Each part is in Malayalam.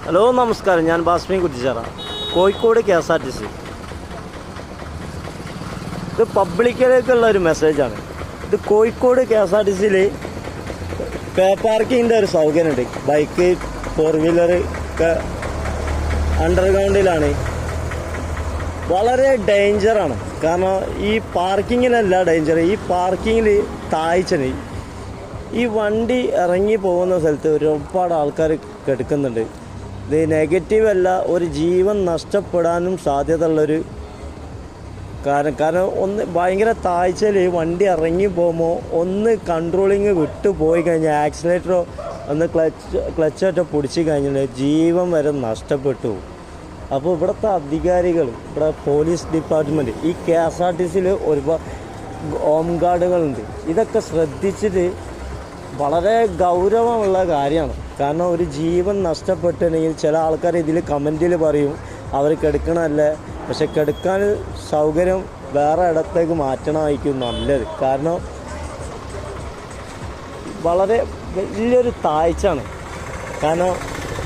ഹലോ നമസ്കാരം, ഞാൻ ബാസ്മി കുറ്റിച്ചാറ, കോഴിക്കോട് KSRTC. ഇത് പബ്ലിക്കിലേക്കുള്ള ഒരു മെസ്സേജാണ്. ഇത് കോഴിക്കോട് KSRTCയിൽ പേ പാർക്കിങ്ങിൻ്റെ ഒരു സൗകര്യമുണ്ട്. ബൈക്ക്, 4 വീലർ ഒക്കെ അണ്ടർഗ്രൗണ്ടിലാണ്. വളരെ ഡേഞ്ചറാണ്. കാരണം ഈ പാർക്കിങ്ങിനല്ല ഡേഞ്ചർ, ഈ പാർക്കിങ്ങിൽ താഴ്ചന് ഈ വണ്ടി ഇറങ്ങി പോകുന്ന സ്ഥലത്ത് ഒരുപാട് ആൾക്കാർ കിടക്കുന്നുണ്ട്. ഇത് നെഗറ്റീവ് അല്ല, ഒരു ജീവൻ നഷ്ടപ്പെടാനും സാധ്യതയുള്ളൊരു കാരണം ഒന്ന് ഭയങ്കര താഴ്ചയിൽ വണ്ടി ഇറങ്ങി പോകുമ്പോൾ ഒന്ന് കൺട്രോളിങ് വിട്ടു പോയി കഴിഞ്ഞാൽ ആക്സിലേറ്ററോ ഒന്ന് ക്ലച്ചോ പിടിച്ച് കഴിഞ്ഞാൽ ജീവൻ വരെ നഷ്ടപ്പെട്ടു. അപ്പോൾ ഇവിടുത്തെ അധികാരികൾ, ഇവിടെ പോലീസ് ഡിപ്പാർട്ട്മെൻറ്റ്, ഈ KSRTCയിൽ ഒരുപാട് ഹോം ഗാർഡുകളുണ്ട്. ഇതൊക്കെ ശ്രദ്ധിച്ചിട്ട് വളരെ ഗൗരവമുള്ള കാര്യമാണ്. കാരണം ഒരു ജീവൻ നഷ്ടപ്പെട്ടിട്ടുണ്ടെങ്കിൽ ചില ആൾക്കാർ ഇതിൽ കമൻറ്റിൽ പറയും അവർ കിടക്കണമല്ലേ, പക്ഷെ കിടക്കാൻ സൗകര്യം വേറെ ഇടത്തേക്ക് മാറ്റണമായിരിക്കും നല്ലത്. കാരണം വളരെ വലിയൊരു താഴ്ചയാണ്. കാരണം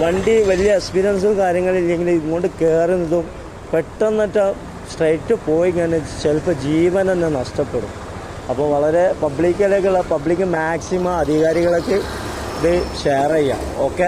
വണ്ടി വലിയ എക്സ്പീരിയൻസും കാര്യങ്ങളില്ലെങ്കിൽ ഇങ്ങോട്ട് കയറുന്നതും പെട്ടെന്നിട്ട് സ്ട്രൈറ്റ് പോയി കഴിഞ്ഞാൽ ചിലപ്പോൾ ജീവൻ തന്നെ നഷ്ടപ്പെടും. അപ്പോൾ വളരെ പബ്ലിക് മാക്സിമം അധികാരികളൊക്കെ ഇത് ഷെയർ ചെയ്യാം. ഓക്കെ.